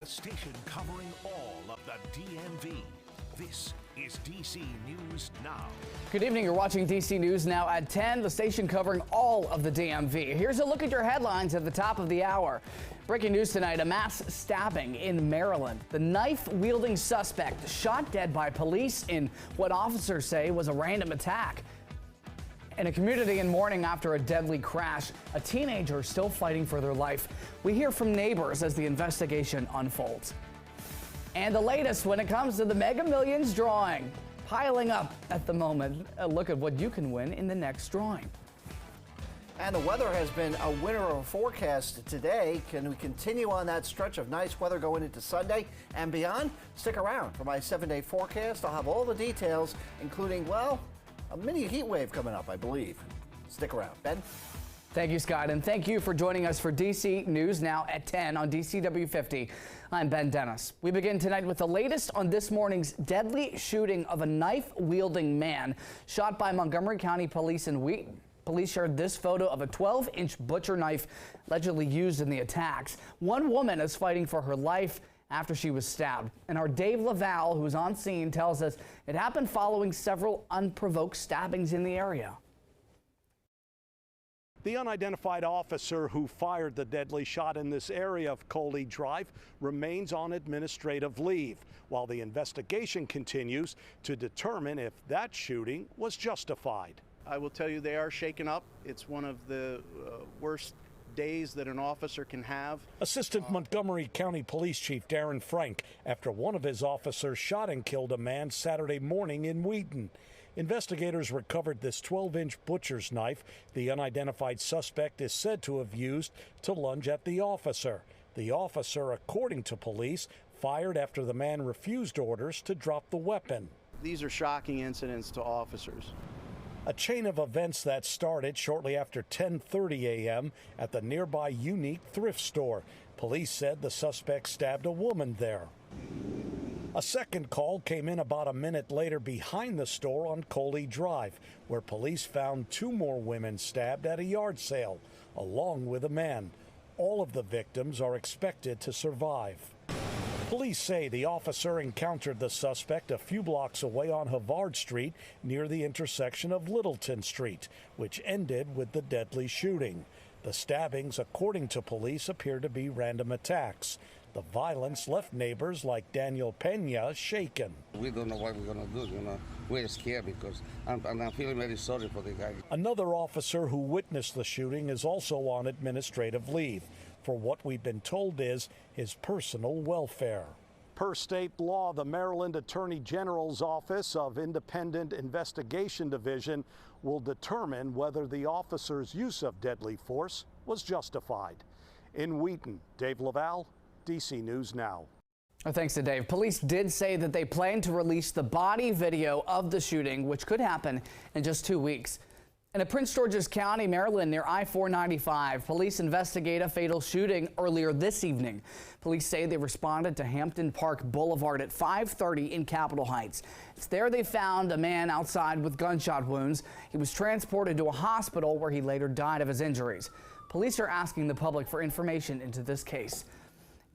The station covering all of the DMV. This is DC News Now. Good evening. You're watching DC News Now at 10, the station covering all of the DMV. Here's a look at your headlines at the top of the hour. Breaking news tonight, a mass stabbing in Maryland. The knife-wielding suspect shot dead by police in what officers say was a random attack. In a community in mourning after a deadly crash, a teenager still fighting for their life. We hear from neighbors as the investigation unfolds. And the latest when it comes to the Mega Millions drawing, piling up at the moment. A look at what you can win in the next drawing. And the weather has been a winter of a forecast today. Can we continue on that stretch of nice weather going into Sunday and beyond? Stick around for my 7-day forecast. I'll have all the details, including, well, a mini heat wave coming up, I believe. Stick around. Ben? Thank you, Scott, and thank you for joining us for DC News Now at 10 on DCW 50. I'm Ben Dennis. We begin tonight with the latest on this morning's deadly shooting of a knife-wielding man shot by Montgomery County Police in Wheaton. Police shared this photo of a 12-inch butcher knife allegedly used in the attacks. One woman is fighting for her life after she was stabbed. And our Dave Laval, who's on scene, tells us it happened following several unprovoked stabbings in the area. The unidentified officer who fired the deadly shot in this area of Coley Drive remains on administrative leave, while the investigation continues to determine if that shooting was justified. I will tell you they are shaken up. It's one of the worst days that an officer can have. Assistant Montgomery County Police Chief Darren Frank after one of his officers shot and killed a man Saturday morning in Wheaton. Investigators recovered this 12-inch butcher's knife the unidentified suspect is said to have used to lunge at the officer. The officer, according to police, fired after the man refused orders to drop the weapon. These are shocking incidents to officers. A chain of events that started shortly after 10:30 a.m. at the nearby Unique thrift store. Police said the suspect stabbed a woman there. A second call came in about a minute later behind the store on Coley Drive, where police found two more women stabbed at a yard sale, along with a man. All of the victims are expected to survive. Police say the officer encountered the suspect a few blocks away on Havard Street near the intersection of Littleton Street, which ended with the deadly shooting. The stabbings, according to police, appear to be random attacks. The violence left neighbors like Daniel Pena shaken. We don't know what we're going to do, We're scared because I'm feeling very sorry for the guy. Another officer who witnessed the shooting is also on administrative leave for what we've been told is his personal welfare. Per state law, the Maryland Attorney General's Office of Independent Investigation Division will determine whether the officer's use of deadly force was justified. In Wheaton, Dave Laval, DC News Now. Thanks to Dave. Police did say that they plan to release the body video of the shooting, which could happen in just 2 weeks. In Prince George's County, Maryland, near I-495, police investigate a fatal shooting earlier this evening. Police say they responded to Hampton Park Boulevard at 5:30 in Capitol Heights. It's there they found a man outside with gunshot wounds. He was transported to a hospital where he later died of his injuries. Police are asking the public for information into this case.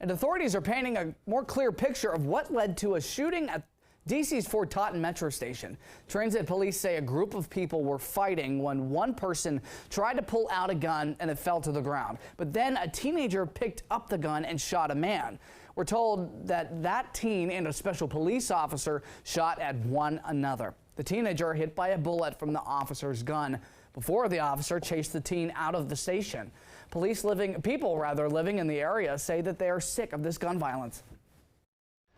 And authorities are painting a more clear picture of what led to a shooting at DC's Fort Totten Metro Station. Transit police say a group of people were fighting when one person tried to pull out a gun and it fell to the ground. But then a teenager picked up the gun and shot a man. We're told that that teen and a special police officer shot at one another. The teenager hit by a bullet from the officer's gun before the officer chased the teen out of the station. People living in the area say that they are sick of this gun violence.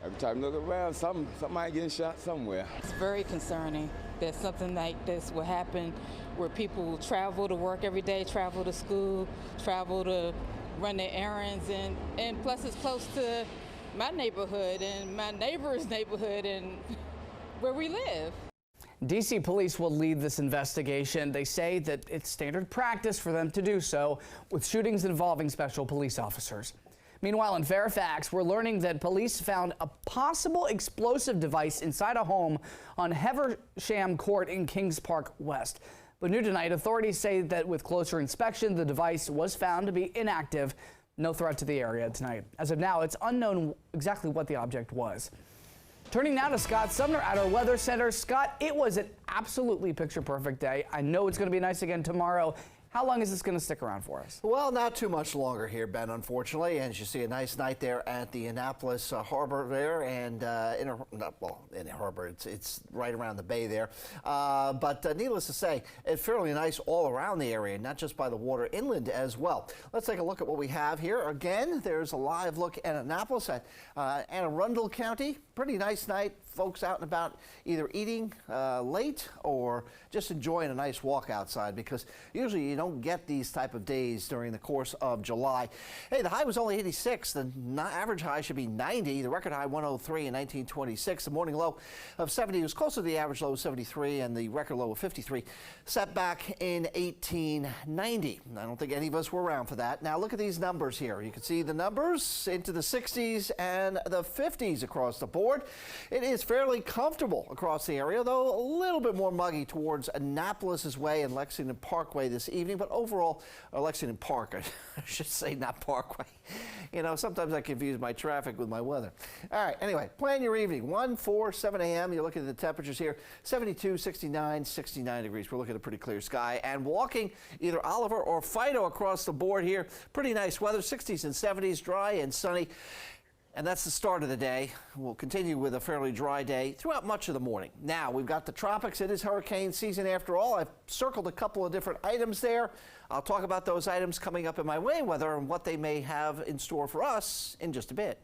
Every time you look around, somebody getting shot somewhere. It's very concerning that something like this will happen where people travel to work every day, travel to school, travel to run their errands, and plus it's close to my neighborhood and my neighbor's neighborhood and where we live. DC police will lead this investigation. They say that it's standard practice for them to do so with shootings involving special police officers. Meanwhile, in Fairfax, we're learning that police found a possible explosive device inside a home on Heversham Court in Kings Park West. But new tonight, authorities say that with closer inspection, the device was found to be inactive. No threat to the area tonight. As of now, it's unknown exactly what the object was. Turning now to Scott Sumner at our Weather Center. Scott, it was an absolutely picture-perfect day. I know it's going to be nice again tomorrow. How long is this going to stick around for us? Well, not too much longer here, Ben, unfortunately. And you see a nice night there at the Annapolis Harbor there, and in the harbor, it's right around the bay there. But needless to say, it's fairly nice all around the area, not just by the water, inland as well. Let's take a look at what we have here. Again, there's a live look at Annapolis at Anne Arundel County. Pretty nice night. Folks out and about either eating late or just enjoying a nice walk outside, because usually you don't get these type of days during the course of July. Hey, the high was only 86. The average high should be 90. The record high 103 in 1926. The morning low of 70 was closer to the average low of 73, and the record low of 53 set back in 1890. I don't think any of us were around for that. Now look at these numbers here. You can see the numbers into the 60s and the 50s across the board. It is fairly comfortable across the area, though a little bit more muggy towards Annapolis Way and Lexington Parkway this evening. But overall, Lexington Park, I should say, not Parkway. You know, sometimes I confuse my traffic with my weather. All right, anyway, plan your evening. 1, 4, 7 a.m. You're looking at the temperatures here, 72, 69, 69 degrees. We're looking at a pretty clear sky. And walking either Oliver or Fido across the board here, pretty nice weather, 60s and 70s, dry and sunny. And that's the start of the day. We'll continue with a fairly dry day throughout much of the morning. Now, we've got the tropics. It is hurricane season after all. I've circled a couple of different items there. I'll talk about those items coming up in my way weather and what they may have in store for us in just a bit.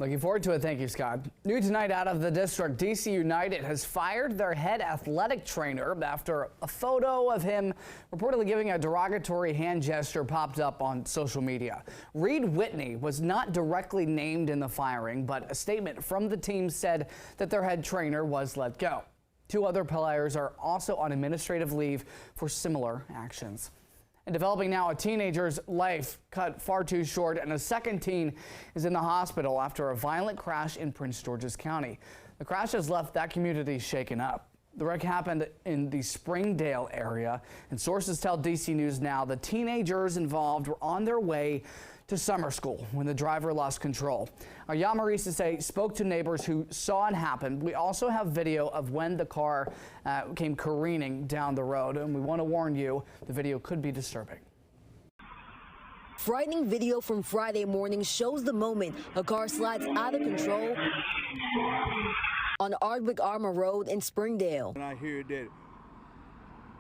Looking forward to it. Thank you, Scott. New tonight out of the district, DC United has fired their head athletic trainer after a photo of him reportedly giving a derogatory hand gesture popped up on social media. Reed Whitney was not directly named in the firing, but a statement from the team said that their head trainer was let go. 2 other players are also on administrative leave for similar actions. And developing now, a teenager's life cut far too short, and a second teen is in the hospital after a violent crash in Prince George's County. The crash has left that community shaken up. The wreck happened in the Springdale area, and sources tell DC News Now the teenagers involved were on their way to summer school when the driver lost control. Our Yamarisa spoke to neighbors who saw it happen. We also have video of when the car came careening down the road, and we want to warn you, the video could be disturbing. Frightening video from Friday morning shows the moment a car slides out of control on Ardwick Armour Road in Springdale. And I hear that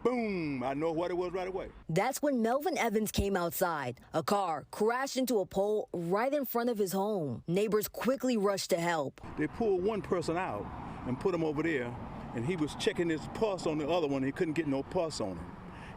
boom, I know what it was right away. That's when Melvin Evans came outside. A car crashed into a pole right in front of his home. Neighbors quickly rushed to help. They pulled one person out and put him over there, and he was checking his pulse on the other one. He couldn't get no pulse on him.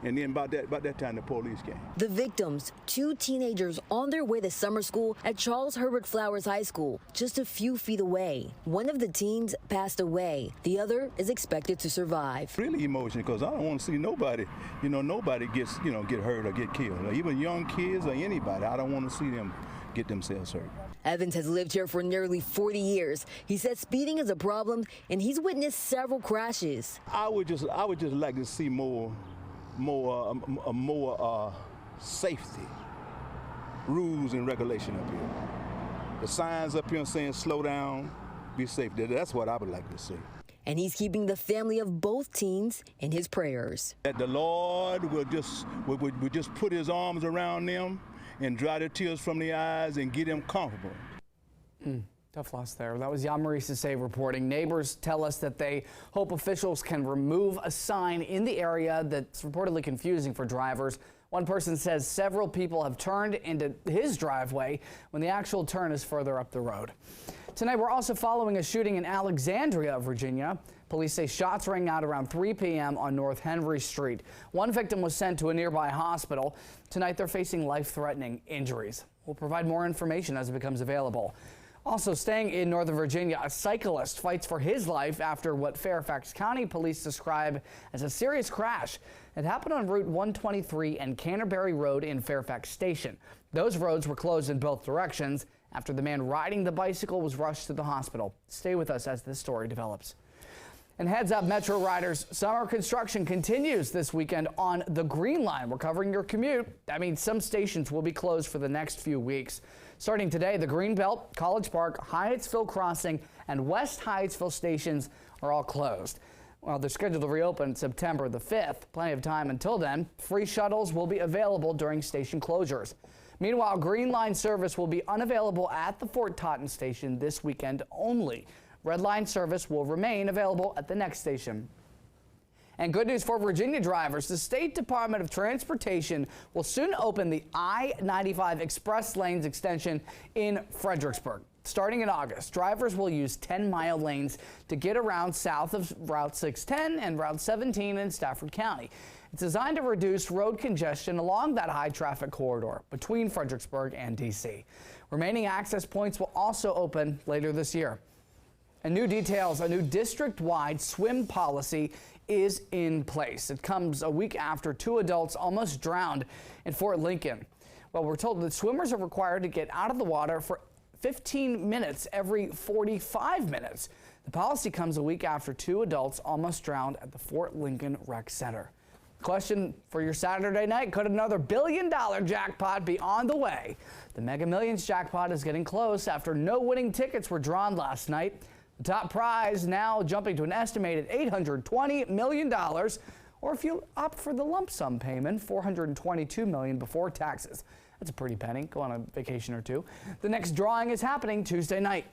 And then about that time, the police came. The victims, 2 teenagers on their way to summer school at Charles Herbert Flowers High School, just a few feet away. One of the teens passed away. The other is expected to survive. Really emotional, because I don't want to see nobody, nobody gets, get hurt or get killed. Or even young kids or anybody. I don't want to see them get themselves hurt. Evans has lived here for nearly 40 years. He says speeding is a problem, and he's witnessed several crashes. I would just like to see more safety rules and regulation up here. The signs up here saying slow down, be safe. That's what I would like to see. And he's keeping the family of both teens in his prayers. That the Lord will just put his arms around them and dry their tears from their eyes and get them comfortable. Tough loss there. That was Yamarisa reporting. Neighbors tell us that they hope officials can remove a sign in the area that's reportedly confusing for drivers. One person says several people have turned into his driveway when the actual turn is further up the road. Tonight, we're also following a shooting in Alexandria, Virginia. Police say shots rang out around 3 p.m. on North Henry Street. One victim was sent to a nearby hospital. Tonight, they're facing life-threatening injuries. We'll provide more information as it becomes available. Also staying in Northern Virginia, a cyclist fights for his life after what Fairfax County police describe as a serious crash. It happened on Route 123 and Canterbury Road in Fairfax Station. Those roads were closed in both directions after the man riding the bicycle was rushed to the hospital. Stay with us as this story develops. And heads up, Metro riders, summer construction continues this weekend on the Green Line. We're covering your commute. That means some stations will be closed for the next few weeks. Starting today, the Greenbelt, College Park, Hyattsville Crossing, and West Hyattsville stations are all closed. Well, they're scheduled to reopen September the 5th. Plenty of time until then. Free shuttles will be available during station closures. Meanwhile, Green Line service will be unavailable at the Fort Totten station this weekend only. Red Line service will remain available at the next station. And good news for Virginia drivers. The State Department of Transportation will soon open the I-95 Express Lanes extension in Fredericksburg. Starting in August, drivers will use 10-mile lanes to get around south of Route 610 and Route 17 in Stafford County. It's designed to reduce road congestion along that high-traffic corridor between Fredericksburg and D.C. Remaining access points will also open later this year. And new details, a new district-wide swim policy is in place. It comes a week after 2 adults almost drowned in Fort Lincoln. Well, we're told that swimmers are required to get out of the water for 15 minutes every 45 minutes. The policy comes a week after 2 adults almost drowned at the Fort Lincoln Rec Center. Question for your Saturday night, could another $1 billion jackpot be on the way? The Mega Millions jackpot is getting close after no winning tickets were drawn last night. The top prize now jumping to an estimated $820 million, or if you opt for the lump sum payment, $422 million before taxes. That's a pretty penny. Go on a vacation or two. The next drawing is happening Tuesday night.